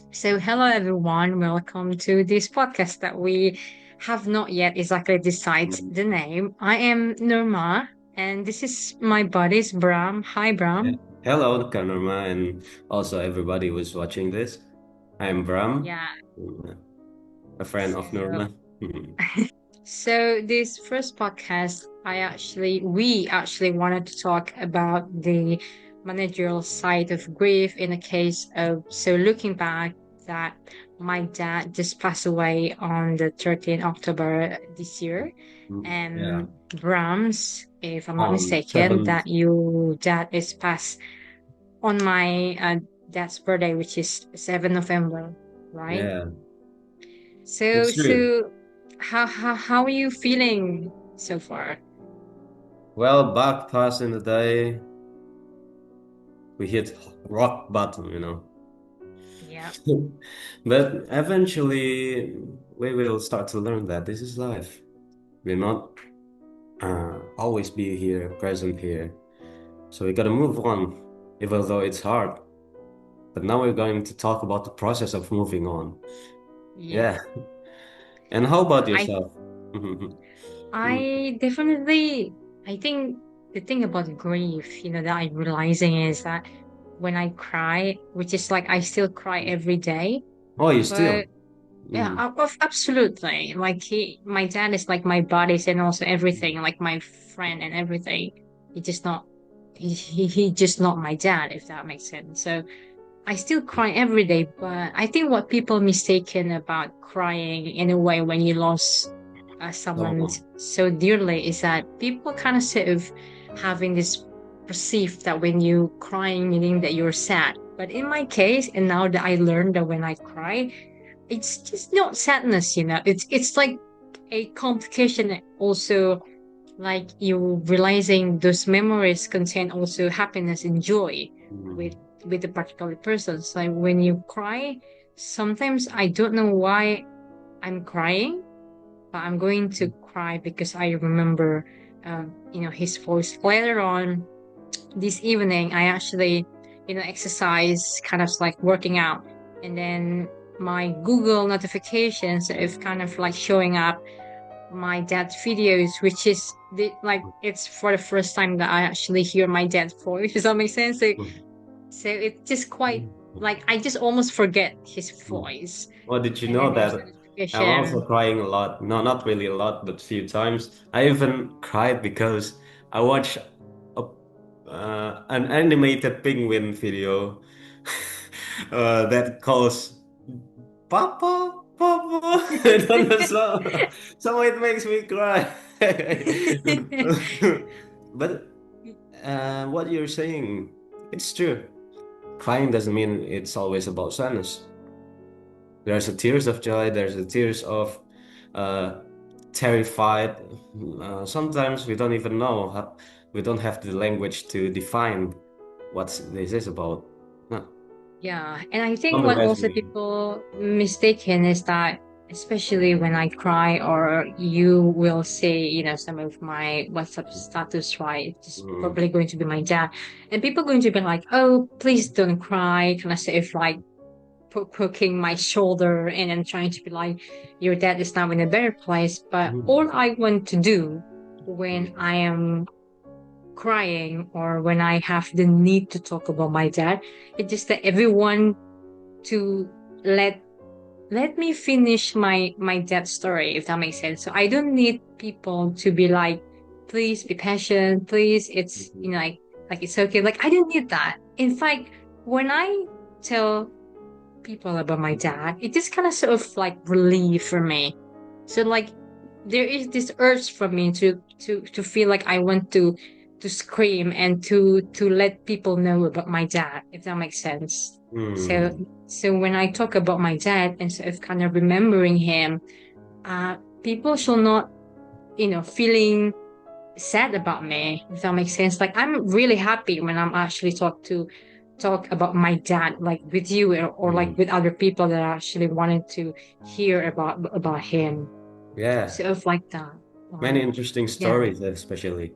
So, hello everyone, welcome to this podcast that we have not yet exactly decided Mm, the name. I am Nurma, and this is my buddy's Bram. Hi, yeah. Bram. Hello, Nurma, and also everybody who's watching this. I'm Bram, Yeah. a friend of So, Nurma. Mhm. so this first podcast, we actually wanted to talk about the managerial side of grief in the case of, so looking back that my dad just passed away on the 13th October this year. Yeah, And Brahms, if I'm not on mistaken, 7th. that your dad is passed on my dad's birthday, which is 7th November, right? Yeah, So, it's true. so how are you feeling so far? Well, back past in the day, we hit rock bottom. Yeah, But eventually, we will start to learn that this is life. We'll not always be here, present here. So we gotta move on, even though it's hard. But now we're going to talk about the process of moving on. yeah. Yeah. And how about I yourself? Mhm. Mm. I definitely I think the thing about grief, that I'm realizing is that when I cry, which is like I still cry every day, Oh, you but still? yeah, Mm. absolutely. Like my dad is like my bodies and also everything, like my friend and everything. He just not, he just not my dad, if that makes sense. So I still cry every day, but I think what people mistaken about crying in a way when you lost someone Someone. so dearly is that people kind of sort of having this perceived that when you crying meaning that you're sad. But in my case, and now that I learned that when I cry, it's just not sadness. It's like a complication also, like you realizing those memories contain also happiness and joy with Mm. with the particular persons. Like when you cry, sometimes I don't know why I'm crying, but I'm going to cry because I remember his voice. Later on this evening I actually exercise, kind of like working out, and then my Google notifications is kind of like showing up my dad's videos, which is like it's for the first time that I actually hear my dad's voice. Does that make sense? So it's just quite like I just almost forget his Mm. voice, Well, did you and then know there's the that I'm also notification. crying a lot? No, not really a lot, but few times. I even cried because I watched a, an animated penguin video that calls Papa, Papa. I don't know, so it makes me cry. But what you're saying, it's true. Crying doesn't mean it's always about sadness. There's a tears of joy, there's a tears of uh, terrified. Sometimes we don't even know how, we don't have the language to define what this is about. No, Yeah, and I think what traumatized also me. people mistaken is that, especially when I cry or you will see, some of my WhatsApp status, right? It's Mm. probably going to be my dad. And people going to be like, oh, please don't cry. Kind of say if like poking my shoulder and then trying to be like, your dad is now in a better place. But all Mm. I want to do when I am crying or when I have the need to talk about my dad, it's just that everyone to let let me finish my dad story, if that makes sense. So I don't need people to be like, please be patient, please, it's Mm. like it's okay. Like I don't need that. In fact, when I tell people about my dad, it just kind of sort of like relief for me. So like there is this urge for me to feel like I want to scream and to let people know about my dad, if that makes sense. So Mm. so when I talk about my dad and sort of kind of remembering him, people shall not, feeling sad about me, if that makes sense. Like I'm really happy when I'm actually talk about my dad, like with you or like Mm. with other people that actually wanted to hear about him. Yeah, Sort of like that. many Um, interesting yeah. stories, especially.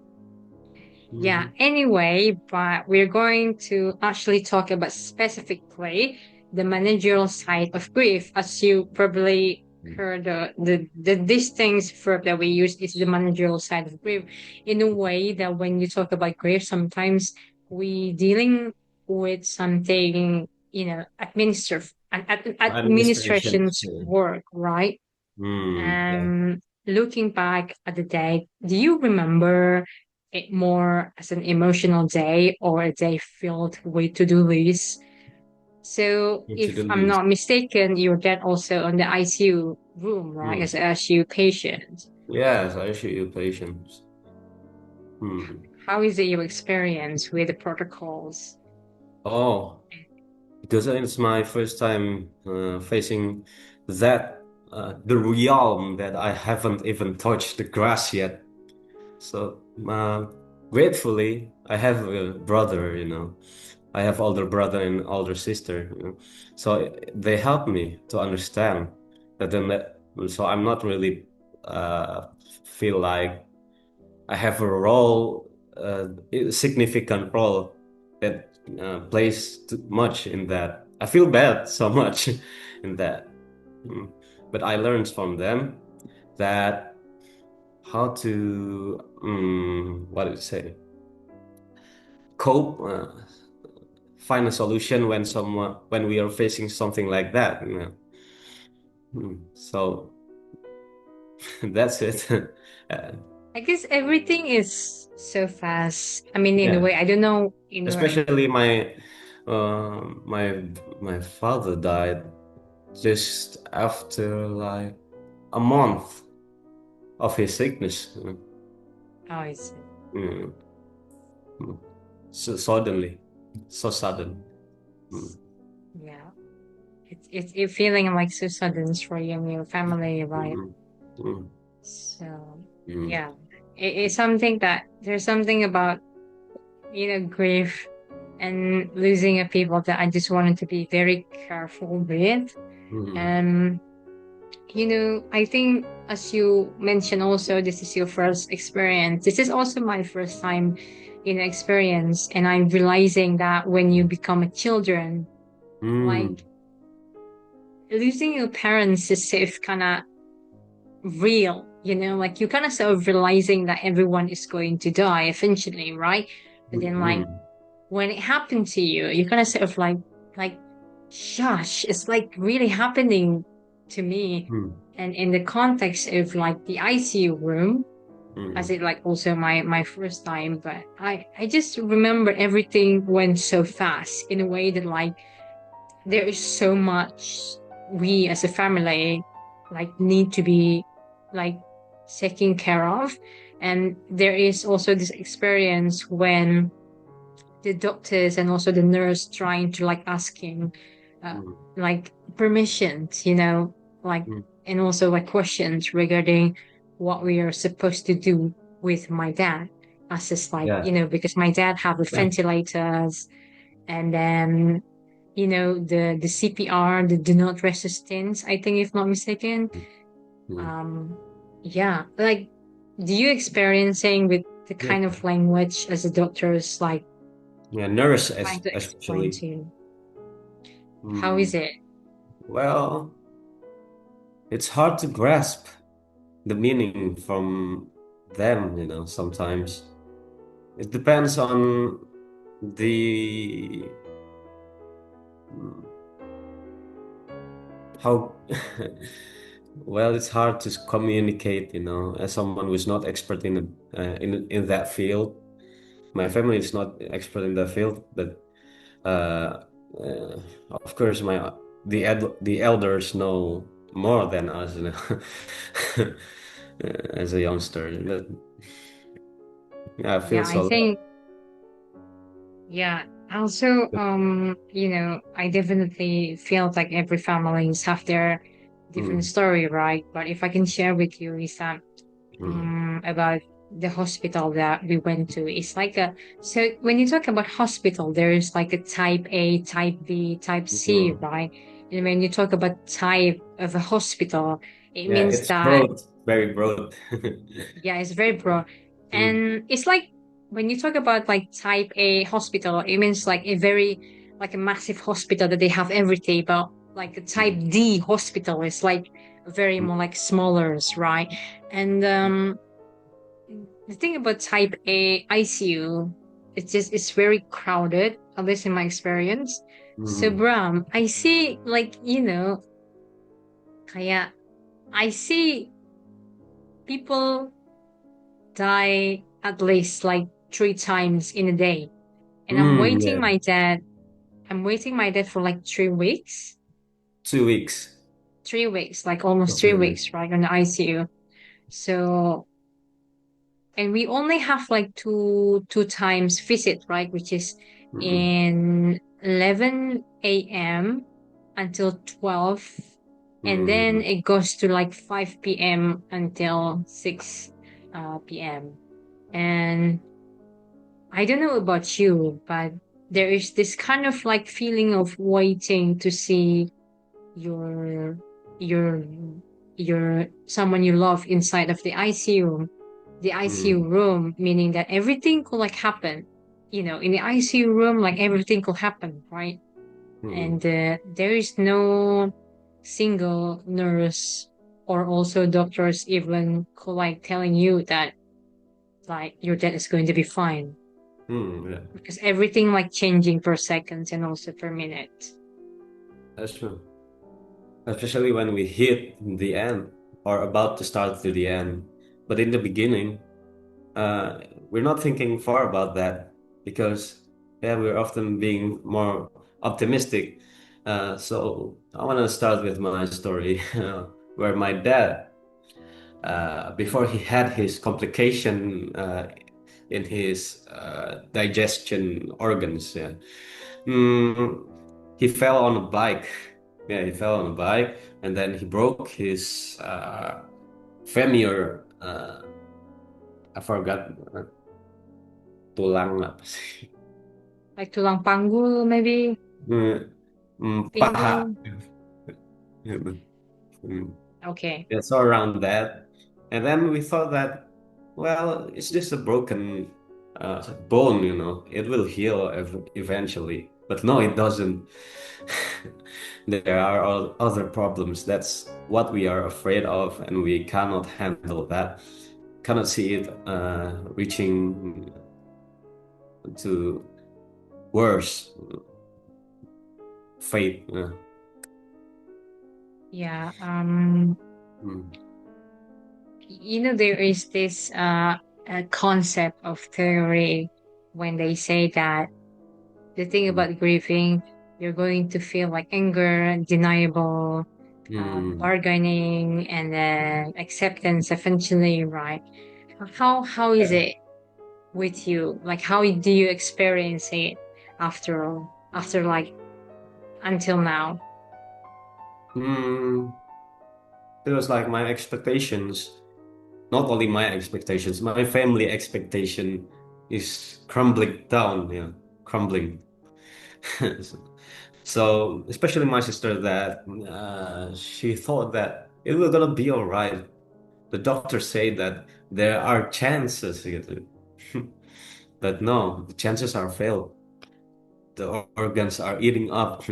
Yeah. Mhm. Anyway, but we're going to actually talk about specifically the managerial side of grief, as you probably heard the distinct verb that we use is the managerial side of grief, in a way that when you talk about grief, sometimes we dealing with something, Administration. administration's work, right? Yeah. Looking back at the day, do you remember it more as an emotional day or a day filled with to-do lists? So To if the I'm least. not mistaken, your dad also on the ICU room, right? Hmm. As an ICU patient. Yes, I show you patience. Hmm. How is it your experience with the protocols? Oh, because it's my first time facing that the realm that I haven't even touched the grass yet. So gratefully, I have a brother, I have older brother and older sister. So they help me to understand that so I'm not really feel like I have a role, a significant role that plays too much in that. I feel bad so much in that. Mm. But I learned from them that how to, what do you say, cope, find a solution when we are facing something like that. So that's it. Uh, I guess everything is so fast. I mean, in a yeah, way, I don't know, especially uh, my my father died just after like a month of his sickness. how is it? Mm, mm. So suddenly, so sudden. Mm, Yeah. It's feeling like so sudden for you and your family, right? mm, mm, So mm, yeah, it's something that there's something about grief and losing a people that I just wanted to be very careful with. mm, And I think as you mentioned, also this is your first experience. This is also my first time experience, and I'm realizing that when you become a children, mm, like losing your parents is safe kind of real, like you kind of sort of realizing that everyone is going to die eventually, right? But then like mm, when it happened to you, you kind of sort of like, shush, it's like really happening to me. mm, And in the context of like the ICU room, as mm, it like also my first time, but I just remember everything went so fast in a way that like there is so much we as a family like need to be like taken care of. And there is also this experience when the doctors and also the nurse trying to like asking uh, mm, like permissions, like, mm. and also like questions regarding what we are supposed to do with my dad, as is like, Yeah. because my dad have the ventilators, and then the CPR, the do not resistance, I think, if not mistaken. Mm. um yeah, like, do you experiencing with the Yeah. kind of language as a doctor is like Yeah, nurse trying to explain especially. to you? How Mm. is it? Well, it's hard to grasp the meaning from them, sometimes. It depends on the mm, how well, it's hard to communicate, as someone who's not expert in that field. My family is not expert in that field, but uh, uh, of course, the elders know more than us, as a youngster. But yeah, I feel Yeah, I so think, yeah. Also, lost. I definitely feel like every families have their different Mm, story, right? But if I can share with you is that mm, about the hospital that we went to. It's like so when you talk about hospital, there is like a type A, type B, type C, mm. right? And when you talk about type of a hospital, it Yeah, means it's that, broad, very broad. yeah, it's very broad. Mm, And it's like when you talk about like type A hospital, it means like a very like a massive hospital that they have everything, but like a type D hospital is like very more like smaller, right? And the thing about type A ICU, it's very crowded, at least in my experience. So Mm-hmm. Bram, I see like, kaya I see people die at least like 3 times in a day. And Yeah. I'm waiting my dad for like 3 weeks. 2 weeks. 3 weeks, like almost three Okay. weeks, right, on the ICU. So, and we only have like two times visit, right, which is Mm-mm. in 11 a.m. until 12, and then Mm-mm. it goes to like 5 p.m. until 6 p.m. And I don't know about you, but there is this kind of like feeling of waiting to see your your your someone you love inside of the ICU, the ICU Mm-mm. room, meaning that everything could like happen. In the ICU room, like everything could happen, right? Mm-mm. And there is no single nurse or also doctors even could like telling you that like your dad is going to be fine, Yeah. because everything like changing per seconds and also per minute. That's true. Especially when we hit the end or about to start to the end. But in the beginning, uh, we're not thinking far about that because yeah, we're often being more optimistic. So I want to start with my story where my dad, before he had his complication in his digestion organs, yeah, mm, he fell on a bike. Yeah, he fell on a bike and then he broke his femur. I forgot tulang apa sih? Like tulang panggul, maybe Hmm, paha. pinggul. Hmm. Okay. Yeah, so around that. And then we thought that, well, it's just a broken bone, it will heal eventually. But no, it doesn't. There are other problems. That's what we are afraid of, and we cannot handle that. Cannot see it reaching to worse fate. Yeah. Mm, There is this concept of theory when they say that the thing mm, about grieving, you're going to feel like anger, deniable, mm. bargaining, and then acceptance eventually, right? How is Yeah. it with you? Like, how do you experience it after like until now? Mm, it was like my expectations, not only my expectations, my family expectation is crumbling down, crumbling. So, especially my sister, that she thought that it was gonna be all right. The doctor said that there are chances, but no, the chances are failed. The organs are eating up,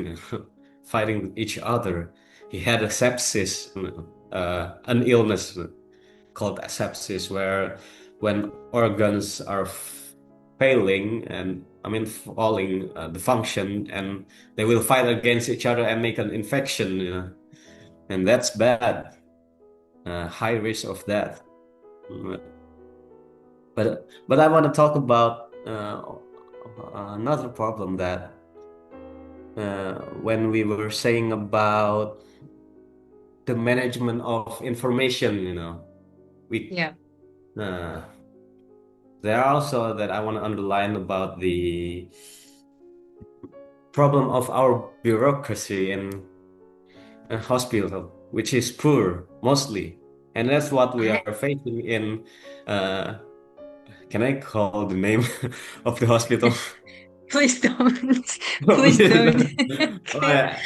fighting with each other. He had a sepsis, an illness called sepsis, where when organs are failing and I mean falling the function, and they will fight against each other and make an infection, and that's bad. High risk of death. But I want to talk about another problem that when we were saying about the management of information, we Yeah. uh, there are also that I want to underline about the problem of our bureaucracy in a hospital, which is poor mostly, and that's what we I, are facing in. Uh, can I call the name of the hospital? please don't. Oh, Please don't. yeah.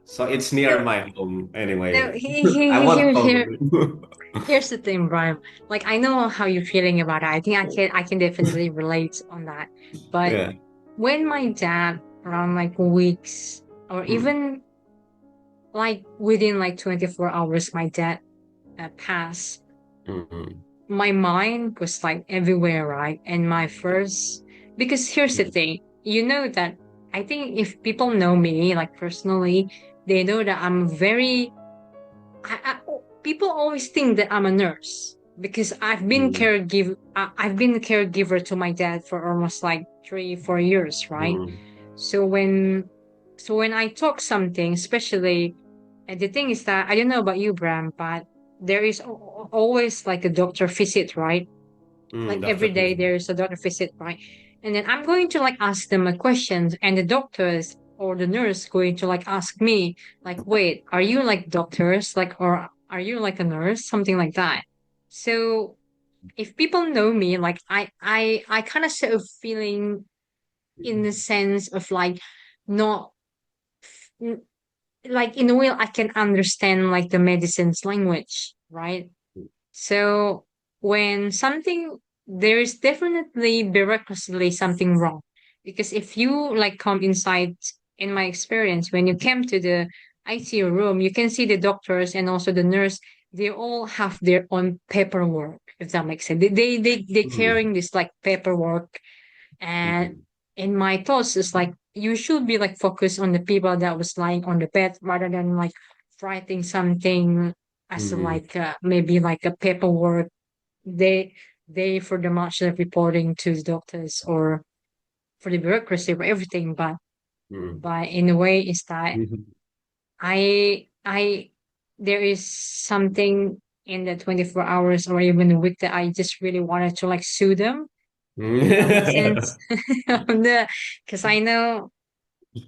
So it's near No, my home no, anyway. I here, won't call here. them. Here's the thing, Brian. Like, I know how you're feeling about it. I think I can definitely relate on that. But Yeah. when my dad around like weeks or Mm, even like within like 24 hours, my dad passed, mm, my mind was like everywhere, right? And my first, because here's the mm, thing, you know that I think if people know me like personally, they know that I'm very, people always think that I'm a nurse because mm, I've been a caregiver to my dad for almost like 3, 4 years, right? mm, So when I talk something, especially, and the thing is that I don't know about you, Bram, but there is always like a doctor visit, right? Like Doctor every day visit. there's a doctor visit, right? And then I'm going to like ask them a question, and the doctors or the nurse going to like ask me, like, wait, are you like doctors? Like, or are you like a nurse? Something like that. So if people know me, like I kind of sort of feeling in the sense of like not like in a way I can understand like the medicine's language, right? So when something, there is definitely miraculously something wrong. Because if you like come inside, in my experience, when you came to the ICU room, you can see the doctors and also the nurse, they all have their own paperwork, if that makes sense. They Mm, carrying this like paperwork. And mm, in my thoughts, it's like you should be like focused on the people that was lying on the bed rather than like writing something as mm, like maybe like a paperwork. They they for the much of reporting to the doctors or for the bureaucracy for everything, mm, but in a way is that mm. I there is something in the 24 hours or even a week that I just really wanted to like sue them, if that makes sense. Because I know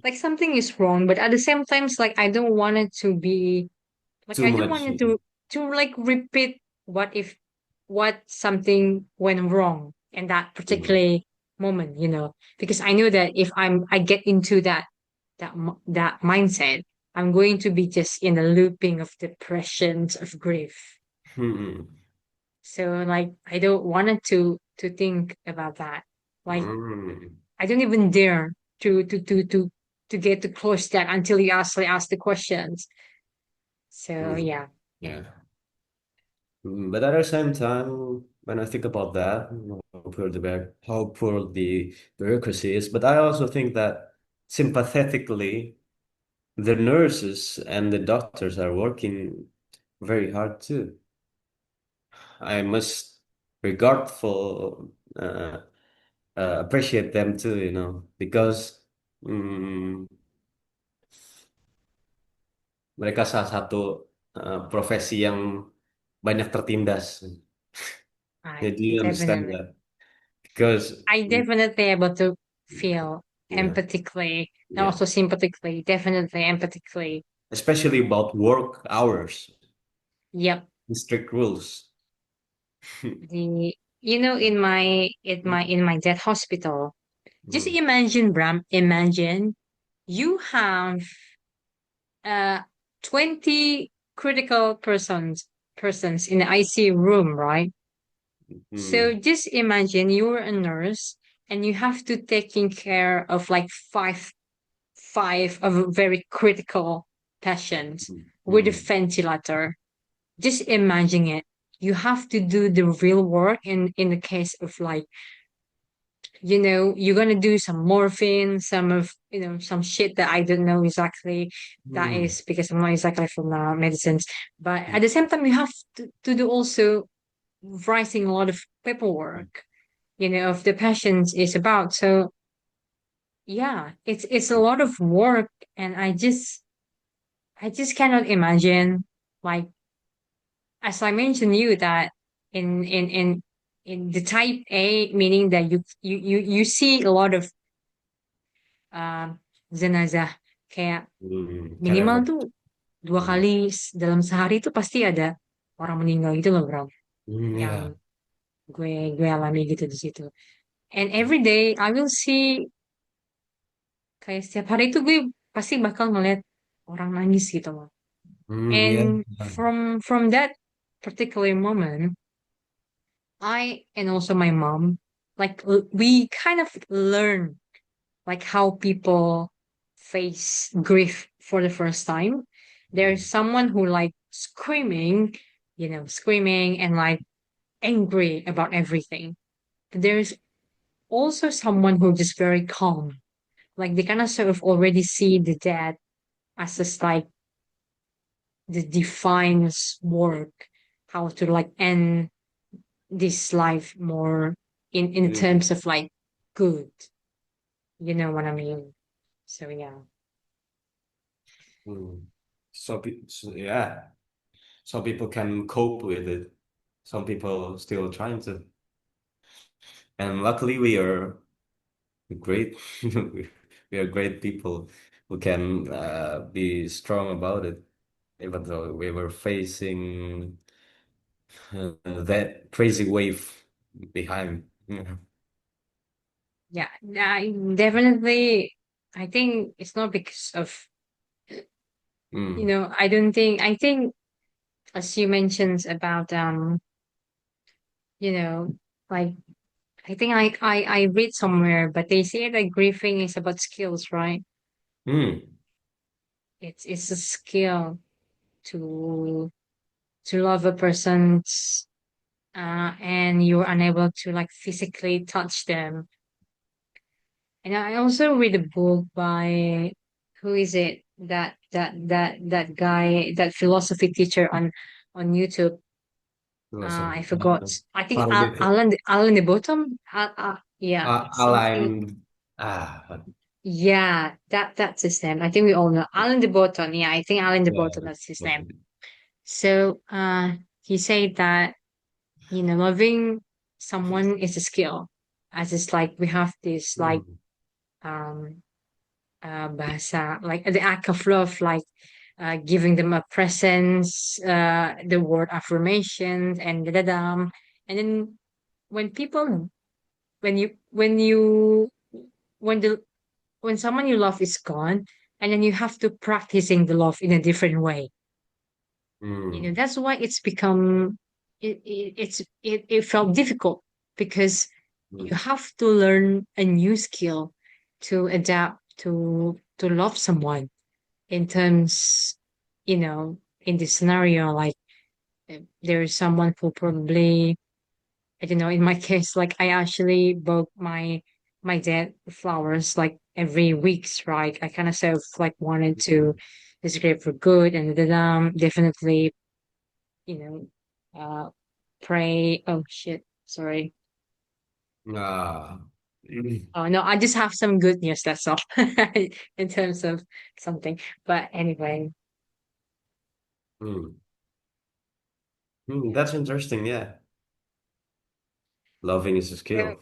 like something is wrong, but at the same time, it's like I don't want it to be like Too I don't much. want it to like repeat what something went wrong in that Mm, particular moment, because I know that if I get into that mindset, I'm going to be just in a looping of depressions of grief. mm, So like I don't want it to think about that. Like mm, I don't even dare to get too close to that until you actually ask the questions. So mm. yeah. Yeah. But at the same time, when I think about that, how poor the bureaucracy is, but I also think that sympathetically, the nurses and the doctors are working very hard too. I must regardful appreciate them too, because mm, mereka salah satu profesi yang banyak tertindas. I Did you understand definitely, that? Because I definitely able to feel yeah, empathically and yeah, also sympathetically, definitely empathically. especially about work hours, Yep. strict rules. In my death hospital, just Mm, imagine, Bram, imagine you have uh 20 critical persons in the ICU room, right? So mm, just imagine you're a nurse and you have to taking care of like five of very critical patients mm, with a mm, ventilator. Just imagine it. You have to do the real work in the case of like, you're gonna do some morphine, some of some shit that I don't know exactly. That mm, is because I'm not exactly from medicines. But at the same time you have to do also writing a lot of paperwork, of the patients is about. So yeah, it's a lot of work, and I just cannot imagine, like, as I mentioned you that in the type A, meaning that you see a lot of um jenazah, kayak minimal Kalian tuh dua mm, kali dalam sehari tuh pasti ada orang meninggal gitu loh, bro, yang yeah. gue alami gitu di situ. And every day I will see, kayak setiap hari itu gue pasti bakal ngeliat orang nangis gitu loh. Yeah. And from that particular moment, I and also my mom, like we kind of learn. like how people face grief for the first time. There's someone who like screaming, screaming and like angry about everything. There's also someone who just very calm. Like they kind of sort of already see the death as just like the defines work, how to like end this life more in Mm. terms of like good. You know what I mean? So yeah. Mm. Yeah, some people can cope with it. Some people still trying to. And luckily, we are great. We are great people who can be strong about it, even though we were facing that crazy wave behind. Yeah. Yeah, I definitely. I think it's not because of, Mm. I don't think, I think, as you mentioned about, you know, like, I think I read somewhere, but they say that grieving is about skills, right? Mm. It's a skill to, love a person, and you're unable to like physically touch them. And I also read a book by, who is it? That guy, that philosophy teacher on YouTube. I Philosophy. forgot. I think Part of it. Alan the Bottom. Yeah, something. Aligned. Ah, Yeah, that's his name. I think we all know Alan the Bottom. Yeah, I think Alan the yeah. Bottom. That's his name. So, he said that loving someone is a skill, as it's like we have this like Mm. um bahasa, like the act of love, like giving them a presence, the word affirmations and da da. And then when people, when you when the when someone you love is gone, and then you have to practicing the love in a different way. Mm. That's why it's become, it felt difficult, because you Mm. have to learn a new skill to adapt to love someone, in terms, in this scenario, like, there is someone who probably, I don't know, in my case, like I actually bought my dad flowers like every week's, right? I kind of sort of like wanted to, this great for good, and then definitely, you uh pray. Oh shit, sorry. Ah. Mm. Oh no, I just have some good news, that's all. In terms of something. But anyway, Mm. Mm. yeah. That's interesting. Yeah. Loving is a So, skill.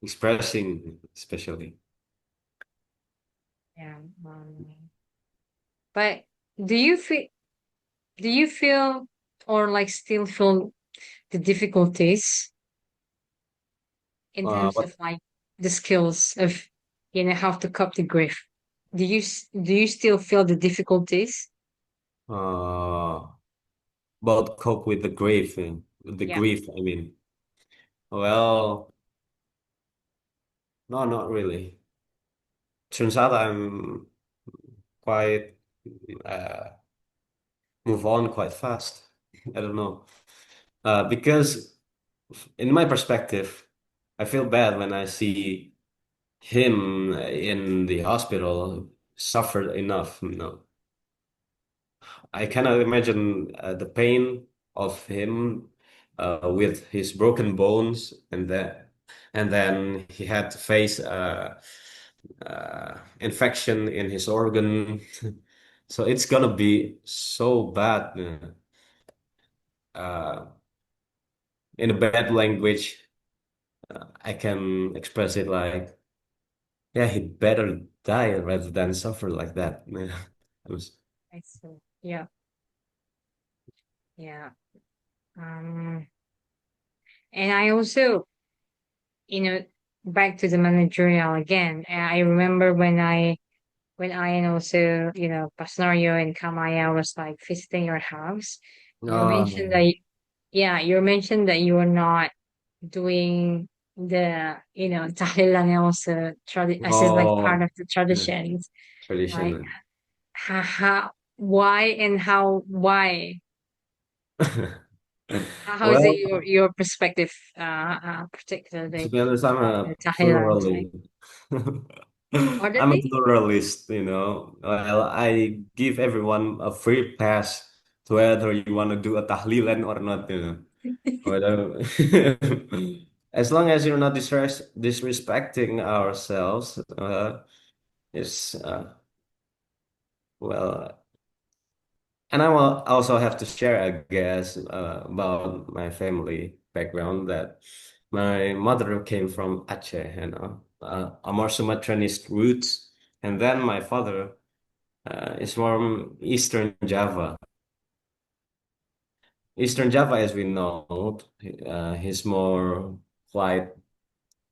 Expressing, especially. yeah. But do you feel do you feel or like still feel the difficulties in terms What? of like the skills of, how to cope the grief? Do you still feel the difficulties? Uh, about cope with the grief, with the Yeah. grief. I mean, well, no, not really. Turns out I'm quite uh, move on quite fast. I don't know. Because in my perspective, I feel bad when I see him in the hospital suffered enough. I cannot imagine the pain of him with his broken bones, and then he had to face infection in his organ. So it's gonna be so bad. Uh, in a bad language, I can express it like, yeah, he better die rather than suffer like that. It was, I see. Yeah. Yeah. Um, and I also, you know, back to the managerial again. I remember when I and also, Pasnorio and Kamaya was like visiting your house, you mentioned oh, that, yeah, you mentioned that you were not doing tahlilan and also as is like part Oh, of the traditions. Like tradition. why and why? How is it Well, your perspective, to particularly be honest, I'm about a the tahlilan? Like, pluralist. pardon I'm a me? pluralist, you know. Well, I give everyone a free pass to whether you want to do a tahlilan or not, you know. Whether as long as you're not disrespecting ourselves, it's well. And I will also have to share, I guess, about my family background that my mother came from Aceh, you know, a more Sumatranist roots, and then my father is from Eastern Java. Eastern Java, as we know, he's more quite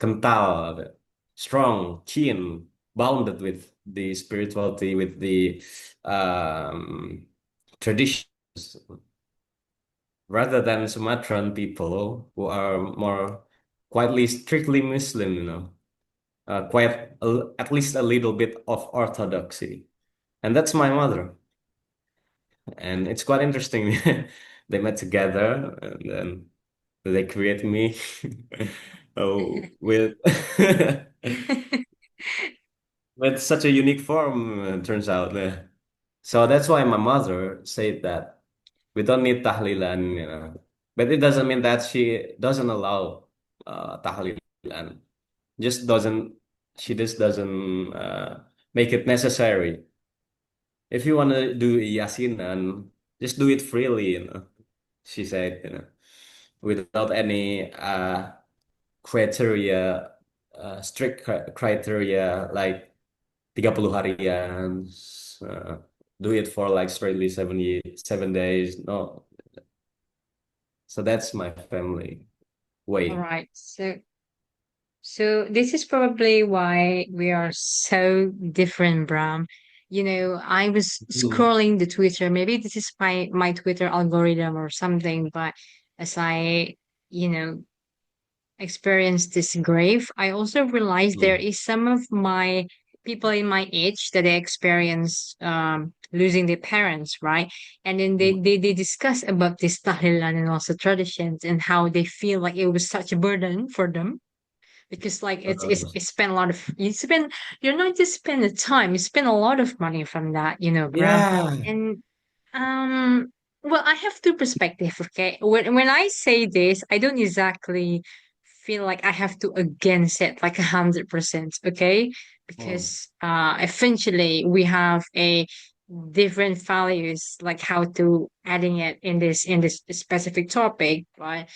kental, strong, keen, bounded with the spirituality, with the traditions, rather than Sumatran people who are more quietly strictly Muslim, you know, at least a little bit of orthodoxy. And that's my mother. And it's quite interesting. They met together and then they create me oh, with with such a unique form, turns out. So that's why my mother said that we don't need tahlilan, you know. But it doesn't mean that she doesn't allow tahlilan. Just doesn't She just doesn't make it necessary. If you want to do yasinan, just do it freely, you know. She said, you know, without any criteria, strict criteria like 30 harian, uh, do it for like straightly 7 days. No. So that's my family All way. right. So this is probably why we are so different, Bram. I was Mm. scrolling the Twitter. Maybe this is my Twitter algorithm or something, but as I, you know, experienced this grave, I also realized there Mm. is some of my people in my age that they experience losing their parents, right? And then they discuss about this tahlilan and also traditions and how they feel like it was such a burden for them because like it's spent a lot of you're not just spend the time, you spend a lot of money from that, Bram. Yeah. And um well, I have two perspectives, okay? When I say this, I don't exactly feel like I have to against it like 100%, okay? Mm. Because eventually we have a different values like how to adding it in this specific topic, right?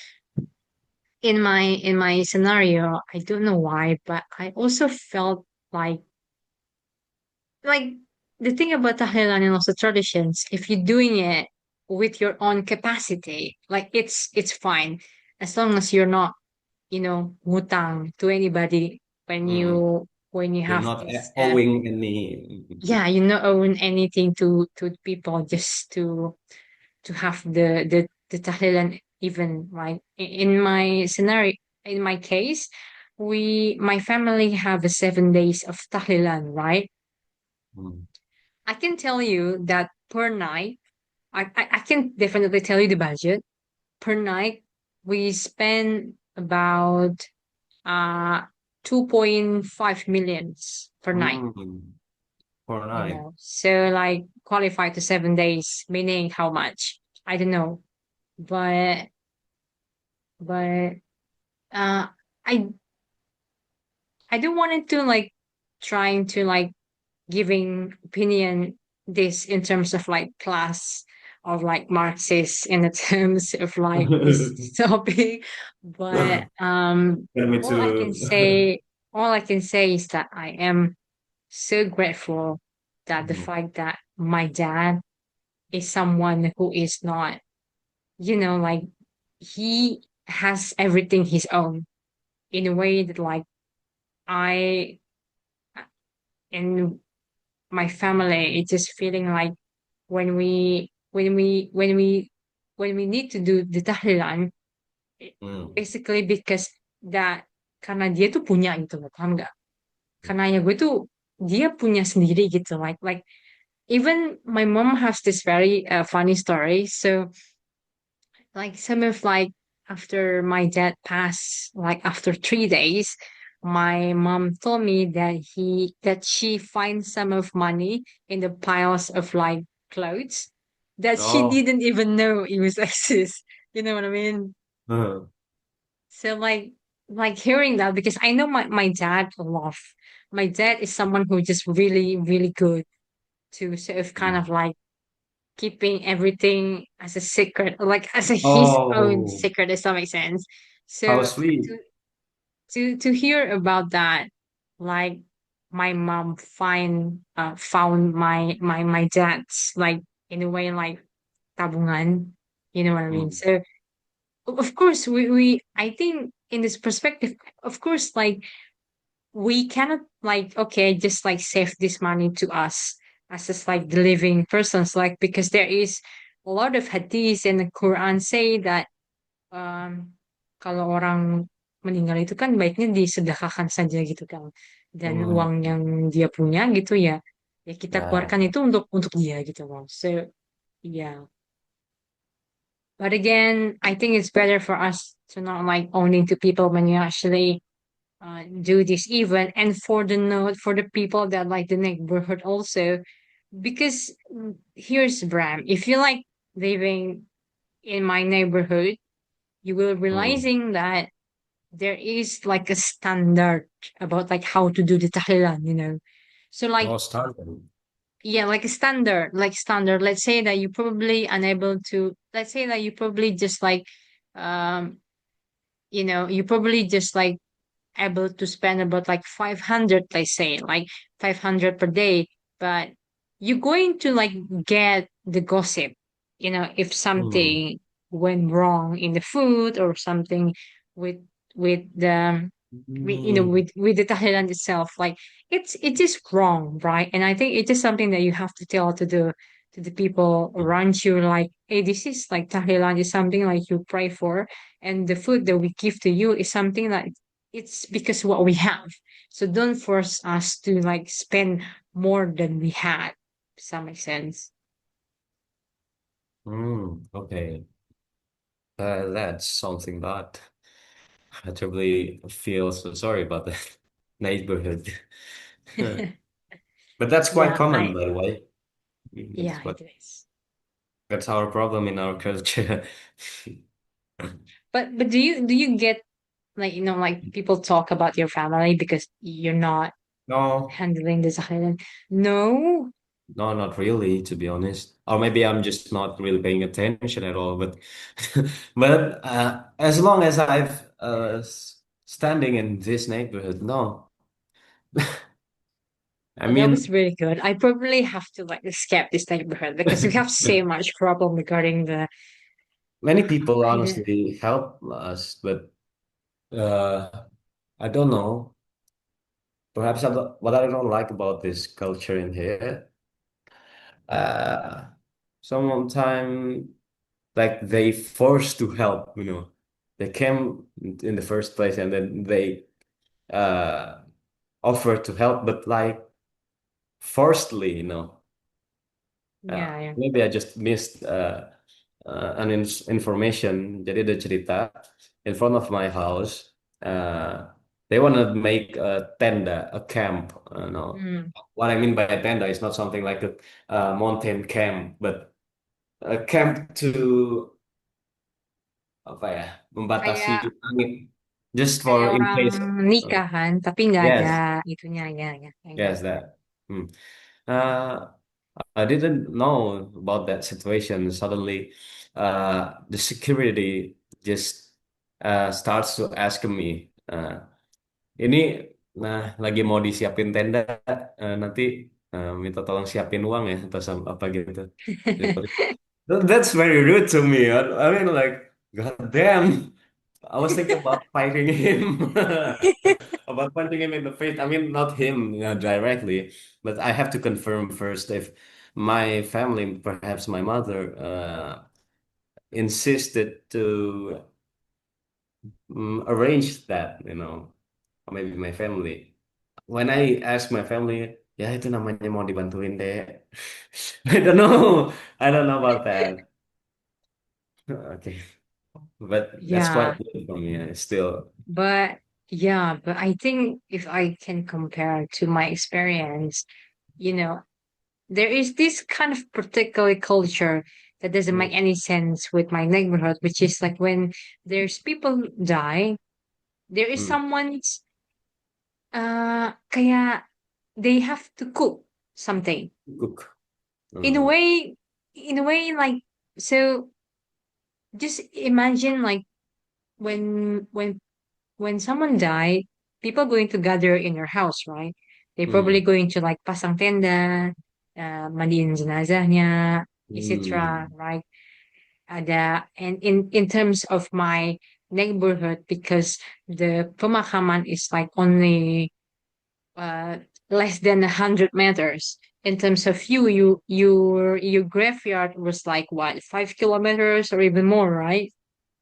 In my scenario, I don't know why, but I also felt like the thing about tahlilan and also traditions, if you're doing it with your own capacity, like it's fine as long as you're not, ngutang to anybody Mm. when you You're have not this owing any. yeah, you not own anything to people just to have the tahlilan even right in my scenario, in my case, my family have a 7 days of tahlilan, right? Mm. I can tell you that per night, I can definitely tell you the budget per night. We spend about uh 2.5 millions per night, Mm. For a night. so like qualify to 7 days, meaning how much I don't know, but but uh I I don't want it to like trying to like giving opinion this in terms of like class of like Marxist in the terms of like this topic. But Get me all I can to. say all I can say is that I am so grateful that the Mm. fact that my dad is someone who is not, like he has everything his own in a way that like I and my family it's just feeling like when we need to do the tahlilan, Mm. basically because that karena dia tuh punya gitu loh, paham nggak? Karena ayah gue tuh dia punya sendiri gitu, like even my mom has this very funny story. So like some of like after my dad passed, like after 3 days, my mom told me that she finds some of money in the piles of like clothes that she Oh, didn't even know it was exist. You know what I mean? uh, So like hearing that, because I know my dad a lot. My dad is someone who just really, really good to sort of kind of like keeping everything as a secret, like as a his own oh, secret, if that makes sense. how So sweet. to to hear about that, like my mom found my dad's like in a way like tabungan, you know what I mean? Mm, So of course we I think in this perspective, of course, like we cannot like okay just like save this money to us as just like the living persons, like because there is a lot of hadiths in the Quran say that kalau orang meninggal itu kan baiknya disedekahkan saja gitu kan, dan mm, uang yang dia punya gitu ya ya kita yeah. keluarkan itu untuk dia gitu loh. So yeah, but again I think it's better for us to not like owning to people when you actually do this event, and for the note for the people that like the neighborhood also, because here's Bram, if you like living in my neighborhood, you will Mm. realizing that there is like a standard about like how to do the tahlilan, you know. So like Oh, starting. yeah, like a standard, like standard. Let's say that you probably unable to. Let's say that you probably just like, um, you probably just like able to spend about like 500, let's say like 500 per day, but you're going to like get the gossip, if Mm. something went wrong in the food or something with the Mm. with the Thailand itself, like it is wrong, right? And I think it is something that you have to tell to the people around you, like, hey, this is like Thailand is something like you pray for, and the food that we give to you is something that it's because what we have. So don't force us to like spend more than we had. Does that make sense? Mm. Okay. That's something bad. I truly feel so sorry about that neighborhood. But that's quite Yeah, common, by the way. That's yeah, quite, it is. that's our problem in our culture. But do you get like like people talk about your family because you're not No, handling this island? No. no, not really, to be honest. Or maybe I'm just not really paying attention at all. But, but as long as I've standing in this neighborhood, no. I Oh, that was mean, really good. I probably have to like escape this neighborhood because we have so much problem regarding the many people I don't honestly help us, but uh, I don't know. Perhaps what I don't like about this culture in here, uh, sometimes like they forced to help, They came in the first place and then they uh, offer to help, but like forcedly, yeah, yeah. Maybe I just missed an information. Jadi ada cerita in front of my house. They want to make a tenda, a camp. No, Hmm. what I mean by a tenda is not something like a mountain camp, but a camp to apa ya, membatasi Kayak langit, just for kayak in orang case. Uh, nikah kan, tapi nggak ada yes, itunya ya, ya, ya, ya. yes, that. Hmm. Uh, I didn't know about that situation. Suddenly, the security just starts to ask me, ini lagi mau disiapin tenda, nanti minta tolong siapin uang ya atau apa gitu. That's very rude to me. I mean, like, God damn. I was thinking about fighting him, about punching him in the face. I mean, not him, directly, but I have to confirm first if my family, perhaps my mother, insisted to arrange that. or maybe my family. When I ask my family, ya itu namanya mau dibantuin deh. I don't know. I don't know about that. Okay, but that's quite Yeah, good for me. Still. but yeah, but I think if I can compare to my experience, you know, there is this kind of particular culture that doesn't make Mm, any sense with my neighborhood, which is like when there's people die, there is mm, someone's kaya they have to cook something. cook. In a Mm, way, like so just imagine like when when when someone died, people going to gather in your house, right? They're probably mm, going to like pasang tenda, mandiin jenazahnya, etc. mm. Right? And in terms of my neighborhood, because the pemakaman is like only uh less than 100 meters. In terms of your graveyard was like what 5 kilometers or even more, right?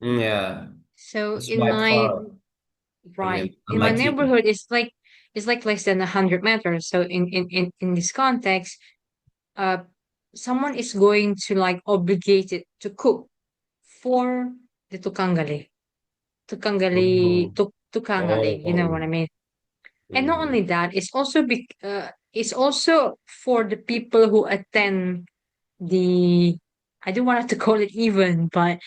Yeah, So it's in quite my far. I right mean, in my unlike you. neighborhood, it's like less than 100 meters. So in this context, uh, someone is going to like obligated to cook for the Oh, tukangali. You know what oh, I mean? And not mm, only that, it's also for the people who attend the I don't want to call it even, but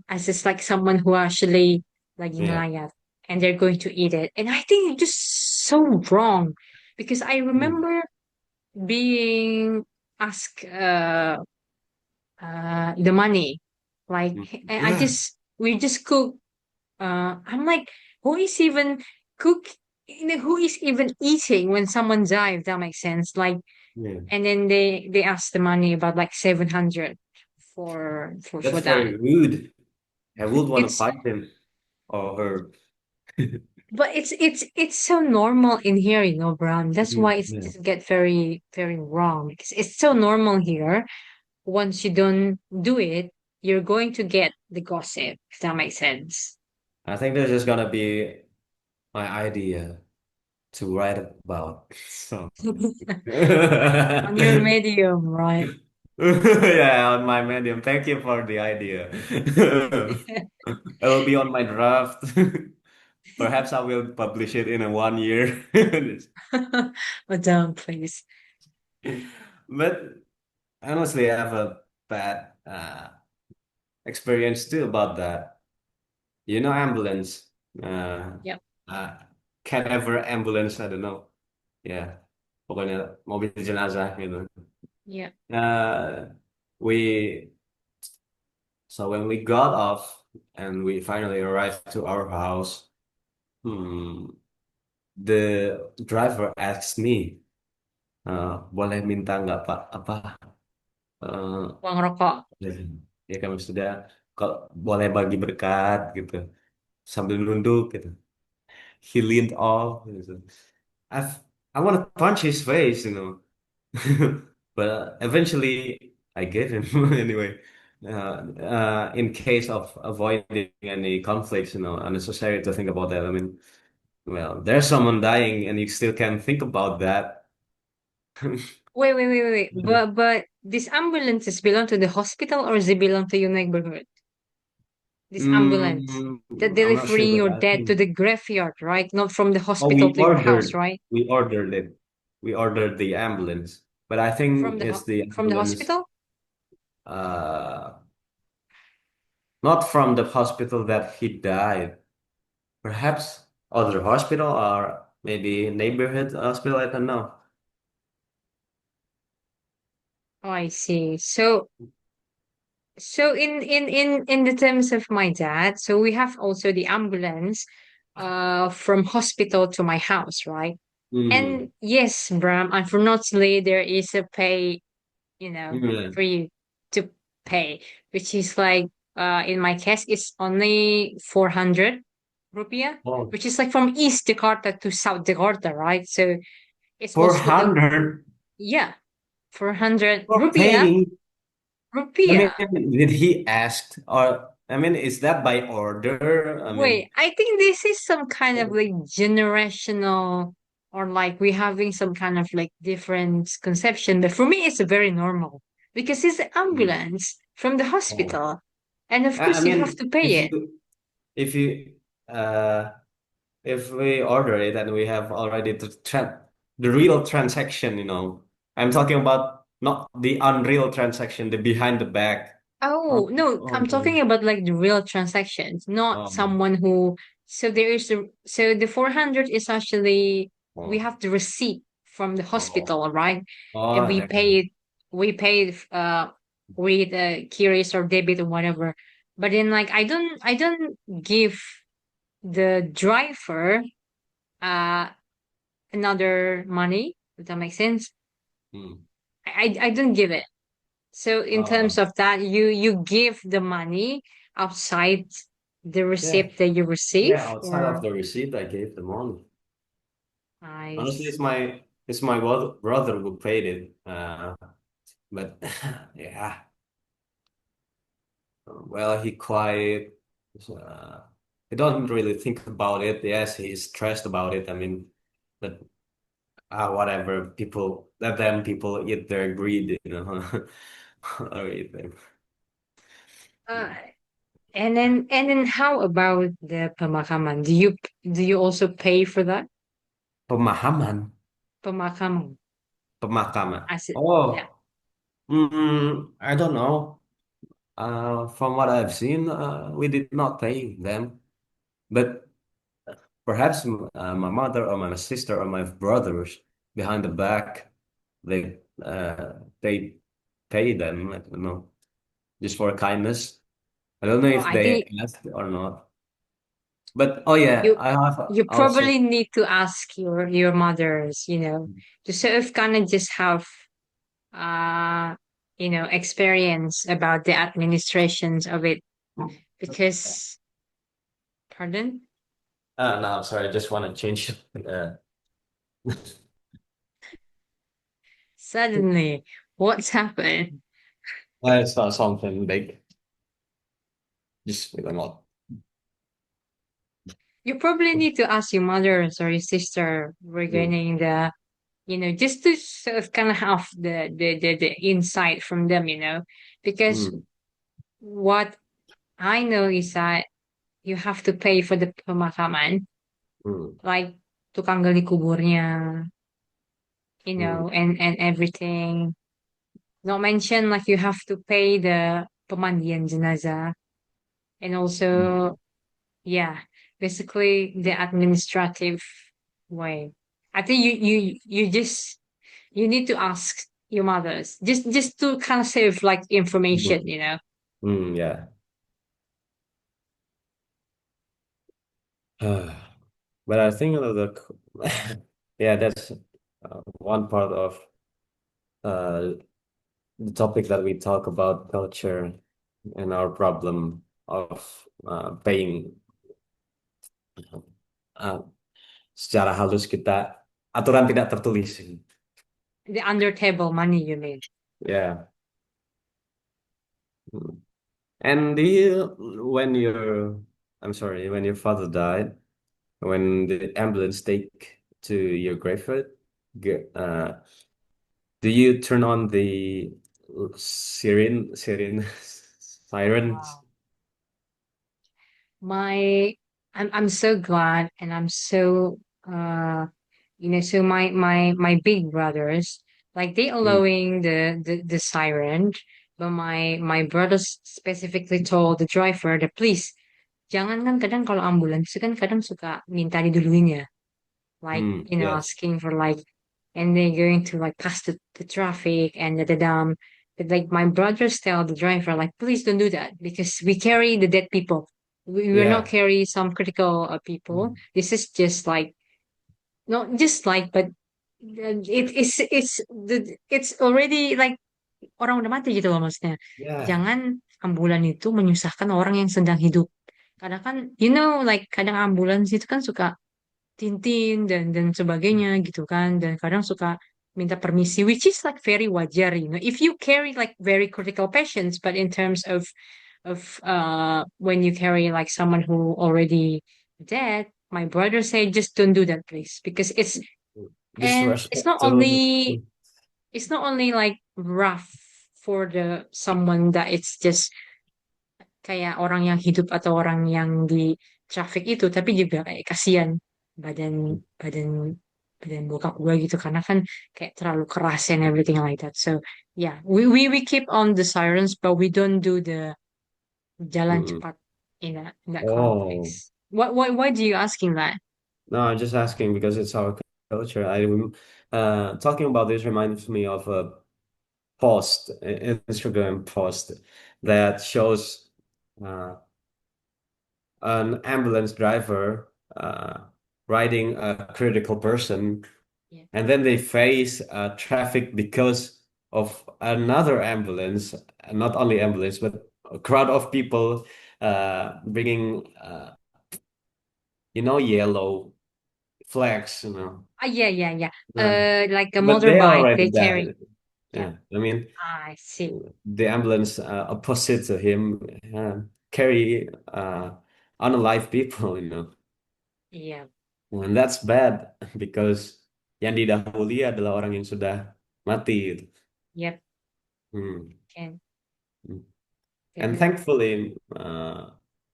as it's like someone who actually like yeah. and they're going to eat it. And I think it's just so wrong because I Mm, remember being asked the money. Like mm. and I Yeah, just we just cook I'm like, who is even cook who is even eating when someone dies, if that makes sense. Like yeah. and then they ask the money about like 700 for That's that. very rude. I would want to It's fight him or her. but it's so normal in here, Bram. That's why Mm, it's yeah. just get very, very wrong because it's so normal here. Once you don't do it, you're going to get the gossip, if that makes sense. I think this is gonna be my idea to write about. So. On your medium, right? Yeah, on my medium. Thank you for the idea. It will be on my draft. Perhaps I will publish it in a 1 year. Madam, please. But honestly, I have a bad experience too about that. You know, ambulance. Uh, Yep. uh, Cadaver ambulance, I don't know. Ya, pokoknya mobil jenazah gitu. Yep. Uh, we so when we got off and we finally arrived to our house, hmm, the driver asked me, boleh minta nggak Pak apa Uang rokok. ya kami sudah kalau boleh bagi berkat gitu sambil nunduk gitu. He leaned off. Gitu. I've, I want to punch his face, you know. But eventually I gave him anyway. In case of avoiding any conflicts, unnecessary to think about that. I mean, well, there's someone dying and you still can think about that. Wait. But these ambulances belong to the hospital or they belong to your neighborhood? This ambulance Mm, that I'm not sure, delivering but your I dead to think, the graveyard, right? Not from the oh, hospital to your house, right? we ordered it. We ordered the ambulance, but I From think the it's the from the ambulance, hospital. uh, not from the hospital that he died. Perhaps other hospital or maybe neighborhood hospital. I don't know. Oh, I see. So in the terms of my dad, so we have also the ambulance from hospital to my house, right? Hmm. And yes, Bram, unfortunately there is a pay, Yeah. for you to pay, which is like in my case it's only 400 rupiah, Oh, which is like from East Jakarta to South Jakarta, right? So it's also the 400 yeah, 400 for rupiah, paying. I mean, rupiah. did he ask or I mean, is that by order? I Wait, mean, I think this is some kind of like generational, or like we having some kind of like different conception. But for me, it's very normal because it's an mm, ambulance from the oh. hospital. And of I course, you have mean, to pay it. if you uh if we order it and we have already the real transaction, I'm talking about not the unreal transaction, the behind the back. Oh, Oh, no, oh, I'm talking about like the real transactions, not oh, someone who. So there is the 400 is actually we oh, have the receipt from the oh, hospital, right? And oh, we yeah. pay it, we pay it with curious or debit or whatever. But then like I don't give the driver uh another money, if that makes sense. Mm. I don't give it. So in terms Oh, of that, you give the money outside the yeah, receipt that you receive, yeah. Outside of or the receipt, I gave the money. I Honestly, it's my brother who paid it. But yeah, well, he quiet. Uh, he doesn't really think about it. Yes, he's stressed about it. I mean, but whatever. People let them people eat their greed. Or eat them. uh, and then how about the pemakaman? Do you also pay for that Pemahaman, pemakaman? pemakaman. As it, yeah. Oh, I don't know. From what I've seen, we did not pay them, but perhaps my mother or my sister or my brothers behind the back, they pay them. I don't know, just for kindness. I don't know Well, if I they think asked or not. But oh yeah, you I have you also. probably need to ask your mothers, to sort of kind of just have uh experience about the administrations of it because pardon. No, I'm sorry. I just want to change. Suddenly, what's happened? It's not something big. Just a lot. You probably need to ask your mother or your sister Mm, regarding just to sort of kind of have the insight from them, because mm, what I know is that you have to pay for the pemakaman, mm, like tukang gali kuburnya, mm, and everything. Not mention like you have to pay the pemandian jenazah and mm. also yeah, basically the administrative way. I think you need to ask your mothers just to kind of save like information, Mm, yeah. But I think yeah, that's one part of uh, the topic that we talk about culture and our problem of paying uh, secara halus kita aturan tidak tertulis. The under table money you mean. Yeah. Mm. And do you, I'm sorry, when your father died, when the ambulance take to your graveyard, do you turn on the siren sirens? Wow. My I'm so glad and I'm so so my big brothers like they Mm, allowing the siren, but my brothers specifically told the driver that please jangan, kan kadang kalau ambulans itu kan kadang suka minta diduluin ya, like yes. asking for like, and they're going to like pass the traffic and but like my brothers tell the driver like please don't do that because we carry the dead people, we will not Yeah. carry some critical people. Mm. This is just like not just like but it's already like orang udah mati gitu loh maksudnya. Yeah. Jangan ambulan itu menyusahkan orang yang sedang hidup. Kadang kan, like kadang ambulans itu kan suka tintin dan sebagainya gitu kan. Dan kadang suka minta permisi, which is like very wajar. If you carry like very critical patients, but in terms of of when you carry like someone who already dead. My brother said just don't do that, please, because and Disrespect to. it's not only like rough for the someone that it's just kayak orang yang hidup atau orang yang di traffic itu, tapi juga kayak kasihan badan badan badan bokap gue gitu karena kan kayak terlalu keras and everything like that. So yeah, we keep on the sirens, but we don't do the jalan Mm-mm. cepat in that Oh, context. Why do you asking that? no, I'm just asking because it's our culture. Talking about this reminds me of a post, Instagram post that shows uh, an ambulance driver riding a critical person, Yeah. and then they face traffic because of another ambulance, not only ambulance, but a crowd of people bringing, yellow flags, Yeah. Uh, Like a but they motorbike already they carry. died. Yeah, Yeah, I mean, I see. the ambulance opposite to him carry unalive people, Yeah. And that's bad because yang didahului adalah orang yang sudah mati gitu. Yep. Hmm. Can And can thankfully,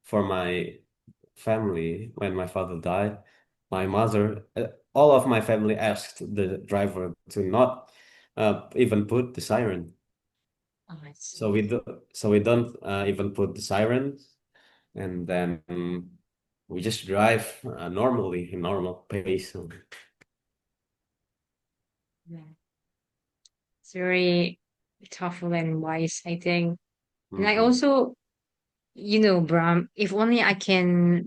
for my family, when my father died, my mother, all of my family asked the driver to not even put the siren. I So see. we don't even put the siren, and then we just drive normally in normal pace. Yeah. It's very thoughtful and wise, I think. And I Mhm. also, Bram, if only I can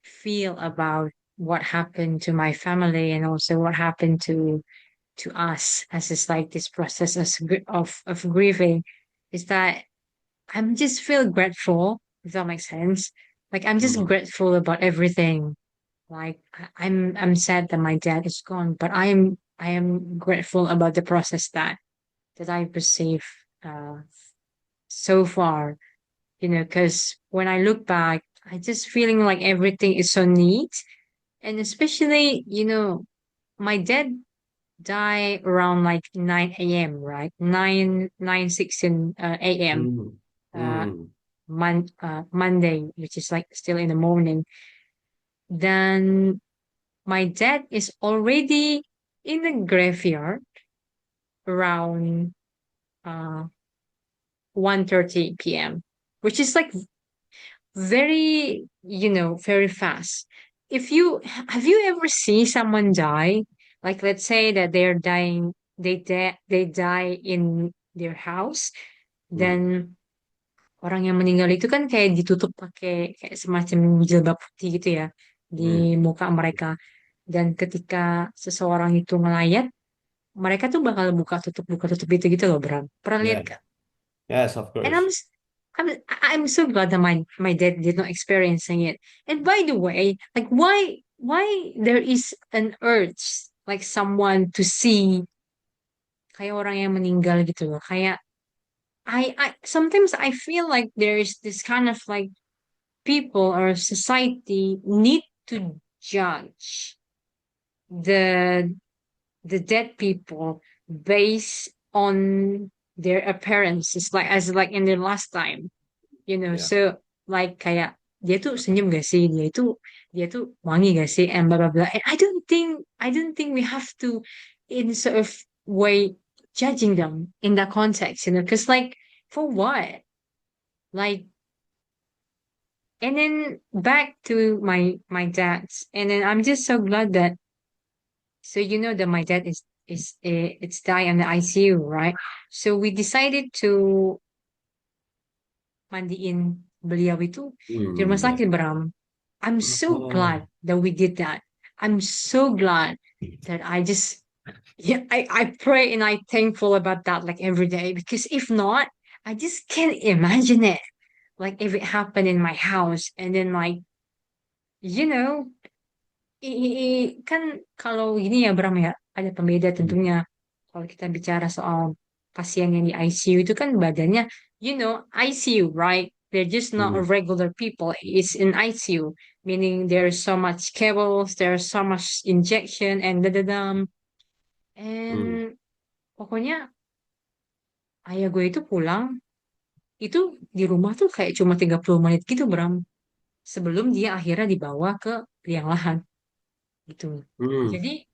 feel about what happened to my family and also what happened to us as it's like this process of grieving, is that I'm just feel grateful, if that makes sense. Like I'm just Mhm. grateful about everything. Like I'm sad that my dad is gone, but I am grateful about the process that I perceive uh so far, because when I look back, I just feeling like everything is so neat. And especially, my dad died around like 9 a.m., right? 9:16 a.m. Mhm. Uh, Mhm. Monday, which is like still in the morning. Then my dad is already in the graveyard around 1:30 p.m., which is like very, very fast. If you have you ever seen someone die? Like let's say that they're dying, they die in their house, Mhm. then orang yang meninggal itu kan kayak ditutup pakai kayak semacam jilbab putih gitu ya Mhm. di muka mereka. Dan ketika seseorang itu ngelayat, mereka tuh bakal buka tutup itu gitu loh, Bram. Pernah lihat Yeah. gak? Yes, of And course. I'm so glad that my dad did not experiencing it. And by the way, like why there is an urge like someone to see kayak orang yang meninggal gitu loh. Kayak I sometimes I feel like there is this kind of like people or society need to judge the the dead people based on their appearances like as like in their last time. Yeah. So like kayak dia tuh senyum gak sih, dia tuh wangi gak sih, and blah blah blah. And I don't think we have to in sort of way judging them in that context, because like for what? Like, and then back to my dad's, and then I'm just so glad that, so that my dad it's die in the ICU, right? So we decided to mandiin beliau itu di rumah Yeah. sakit, Bram. I'm so glad Oh. that we did that. I'm so glad that I just, yeah, I pray and I thankful about that like every day, because if not, I just can't imagine it. Like if it happened in my house and then like, you know, kan kalau gini ya Bram ya, ada pembeda tentunya. Kalau kita bicara soal pasien yang di ICU itu kan badannya, ICU, right? They're just not a Mm, regular people. It's in ICU, meaning there's so much cables, there's so much injection and da-da-dam. mm, And pokoknya ayah gue itu pulang, itu di rumah tuh kayak cuma 30 menit gitu, Bram. Sebelum dia akhirnya dibawa ke liang lahat gitu. mm. Jadi,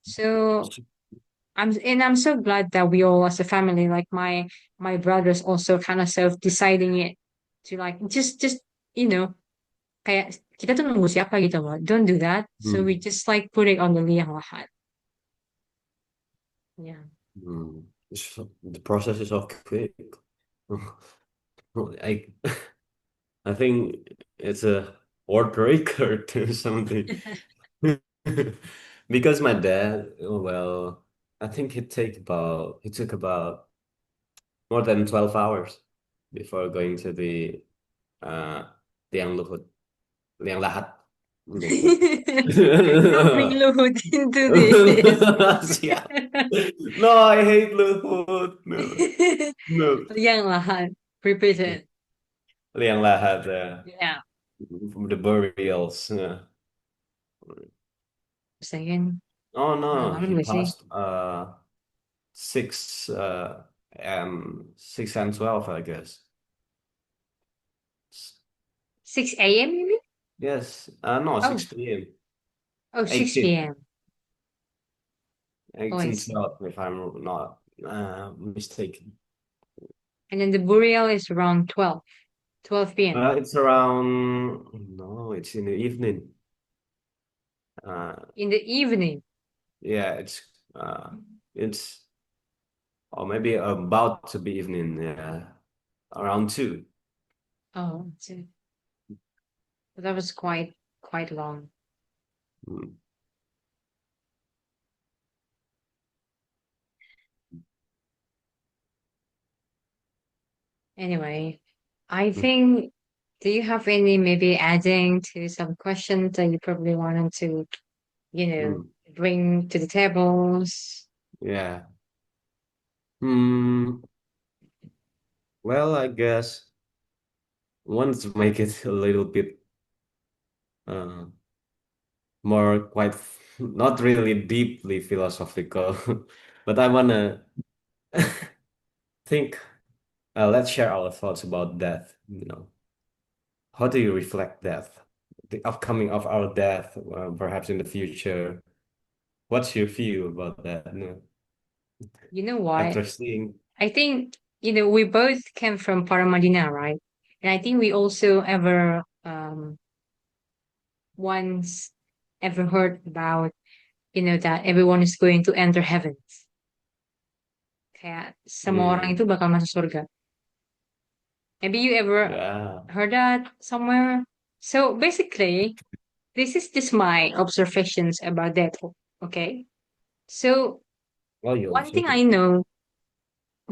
so I'm so glad that we all as a family, like my brothers also kind of self deciding it to like just you know kayak kita tuh nunggu siapa gitu loh. Don't do that. So we Mm, just like put it on the liang lahat. Yeah. mm. The process is so quick. I I think it's a world record or something. Because my dad, oh, well, I think he took about more than 12 hours before going to the uh Liang Luhut, Liang Lahat. Luhut. Don't bring Luhut into this. Yeah. No, I hate Luhut. No, no. Liang lahat. Repeat it. Liang Lahat, Yeah. the burials. Second. Oh Udah no, malam he gak sih? passed 6 and 6 and 12, I guess. 6 a.m. you mean? Yes, no, Oh, 6 p.m. oh, 6 18, p.m. Oh, I 18, see. 12, if I'm not mistaken. And then the burial is around 12 p.m. It's around, no, it's in the evening. Uh, In the evening. yeah, it's, or maybe about to be evening, yeah, around 2. Oh, but that was quite long. Mm, Anyway, I mm, think, do you have any maybe adding to some questions that you probably wanted to, you know, mm, bring to the tables? yeah. Hmm. Well, I guess want to make it a little bit uh, more quite not really deeply philosophical, but I wanna think. Let's share our thoughts about death. How do you reflect death? The upcoming of our death, perhaps in the future. What's your view about that? You know what? After seeing, I think, we both came from Paramadina, right? And I think we also once ever heard about, that everyone is going to enter heaven. Kayak semua orang mm, itu bakal masuk surga. Maybe you ever yeah, heard that somewhere? So basically, this is just my observations about that. Okay. So well, you one thing observe I it. know,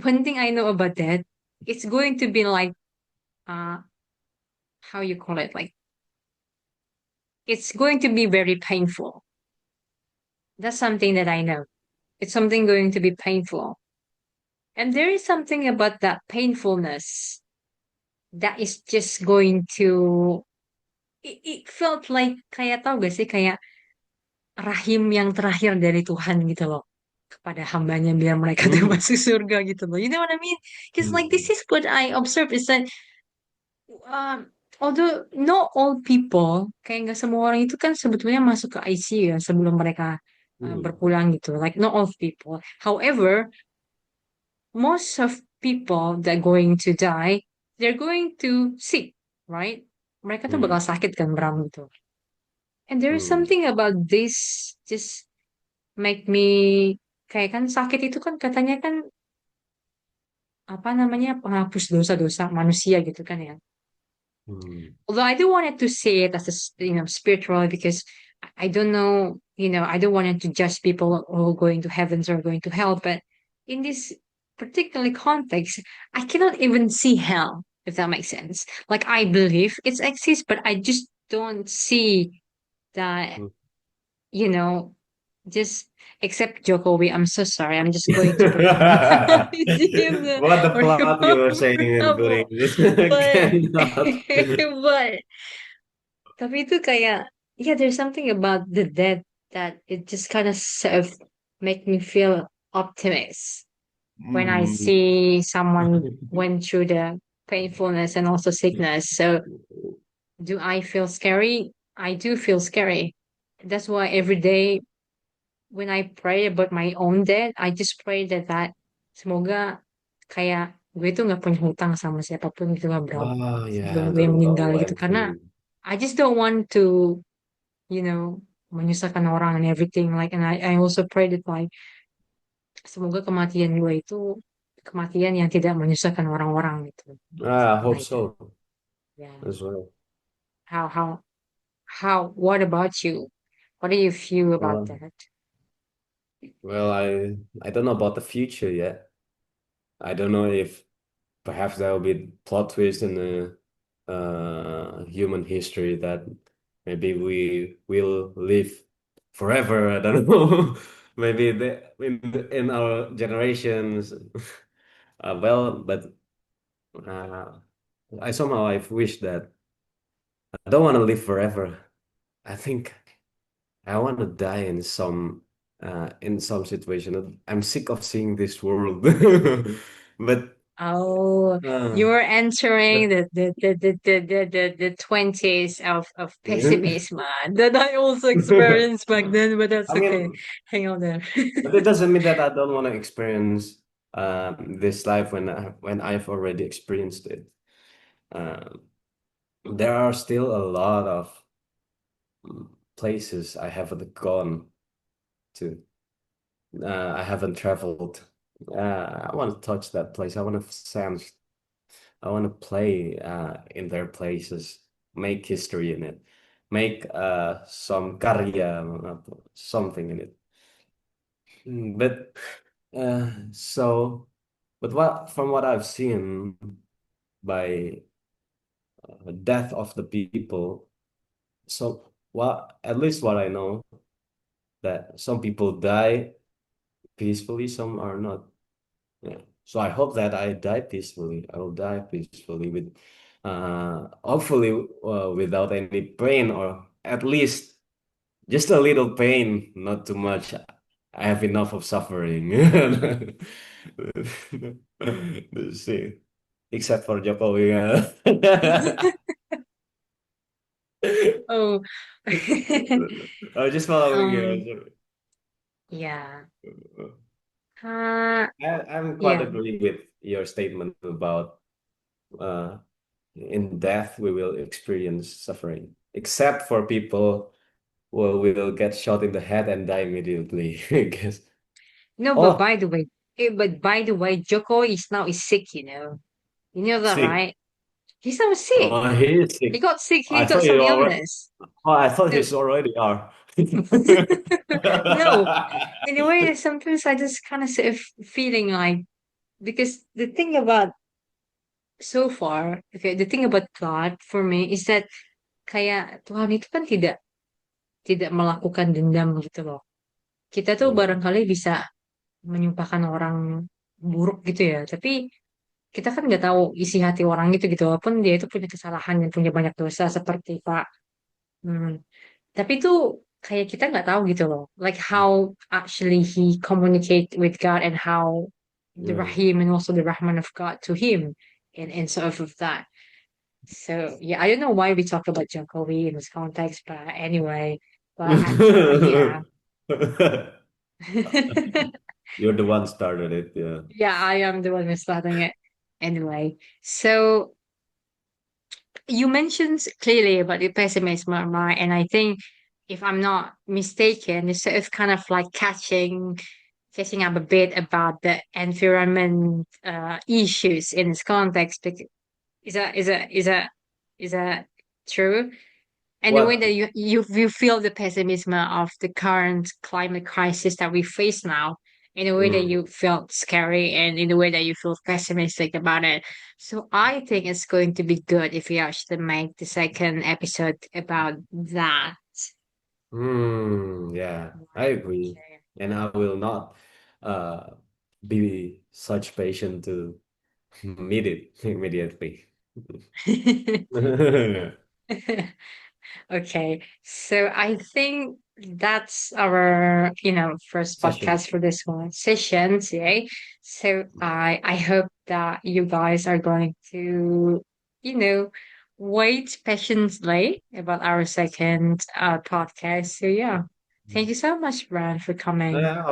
one thing I know about that, it's going to be like, uh, how you call it? Like, it's going to be very painful. That's something that I know. It's something going to be painful. And there is something about that painfulness that is just going to, it felt like, kayak tau gak sih, kayak rahim yang terakhir dari Tuhan gitu loh. Kepada hambanya biar mereka tuh Mm, masuk surga gitu loh. You know what I mean? Because like this mm, is what I observe is that, um, although not all people, kayak nggak semua orang itu kan sebetulnya masuk ke ICU ya sebelum mereka mm, berpulang gitu. Like not all people. However, most of people that are going to die, they're going to sick, right? Mereka tuh bakal mm, sakit kan, Bram gitu. And there is mm, something about this just make me, kayak kan sakit itu kan katanya kan apa namanya, penghapus dosa-dosa manusia gitu kan ya. mm, Although I do wanted to say it as a spiritual, because I don't know, I don't want to judge people who are going to heavens or going to hell, but in this particular context, I cannot even see hell, if that makes sense. Like I believe it exists, but I just don't see that, mm, you know just except Jokowi. I'm so sorry. I'm just going to put him him What the or plot you were saying and putting this but cannot. but tapi itu kayak yeah, there's something about the death that it just kind of sort of make me feel optimist when I Hmm. see someone went through the painfulness and also sickness. So do I feel scary? I do feel scary. That's why every day when I pray about my own death, I just pray that semoga kayak gue tuh nggak punya hutang sama siapapun gitu lah bro Oh sebelum yeah, gue the meninggal gitu karena OMG. I just don't want to menyusahkan orang and everything like and I also pray that like semoga kematian gue itu kematian yang tidak menyusahkan orang-orang gitu Ah, I something hope like that so yeah as well. how what about you what do you feel about Well, that well, I don't know about the future yet. I don't know if perhaps there will be plot twist in the human history that maybe we will live forever. I don't know. Maybe in our generations. But uh, I wish that I don't want to live forever. I think I want to die in some situation. I'm sick of seeing this world. But oh uh, you're but entering the 20s of pessimism that I also experienced back then but that's I okay mean, hang on there but it doesn't mean that I don't want to experience this life when I've already experienced it. Uh, there are still a lot of places I haven't gone to. I haven't traveled. I want to touch that place. I want to sense. I want to play in their places, make history in it, make some karya, something in it. But so, but what from what I've seen by death of the people, so what at least what I know that some people die peacefully, some are not. Yeah. So I hope that I die peacefully. I will die peacefully with, hopefully, without any pain or at least just a little pain, not too much. I have enough of suffering. Let's see. Except for Jokowi. oh I was just following um you. yeah uh I'm quite yeah agree with your statement about uh, in death we will experience suffering, except for people who will get shot in the head and die immediately. I guess. no but Oh, by the way Joko is sick you know that sick. right he's not sick Oh, he is he sick. got sick he I got thought some you already. illness Oh, I thought no he's already are. no in a way sometimes I just kind of sort of feeling like because the thing about so far okay the thing about God for me is that kayak Tuhan itu kan tidak melakukan dendam gitu loh kita tuh Hmm. barangkali bisa menyumpahkan orang buruk gitu ya tapi kita kan nggak tahu isi hati orang gitu gitu walaupun dia itu punya kesalahan dan punya banyak dosa seperti Pak hmm, tapi tuh kayak kita nggak tahu gitu loh like how actually he communicate with God and how the Yeah. Rahim and also the Rahman of God to him and sort of that so yeah I don't know why we talk about Jokowi in this context but anyway but yeah You're the one started it, yeah. yeah I am the one who's starting it anyway so you mentioned clearly about the pessimism, right? And I think, if I'm not mistaken, it's sort of kind of like catching up a bit about the environment issues in this context. Is that true? And the way What? that you feel the pessimism of the current climate crisis that we face now, in a way that Mm. you felt scary, and in the way that you feel pessimistic about it. So I think it's going to be good if we actually make the second episode about that. Yeah, I Right. agree. And I will not uh be such patient to meet it immediately. Okay. Okay, so I think that's our, first Session. podcast for this one session today. So I hope that you guys are going to, you know, wait patiently about our second podcast. So yeah, thank you so much, Bran, for coming. Yeah,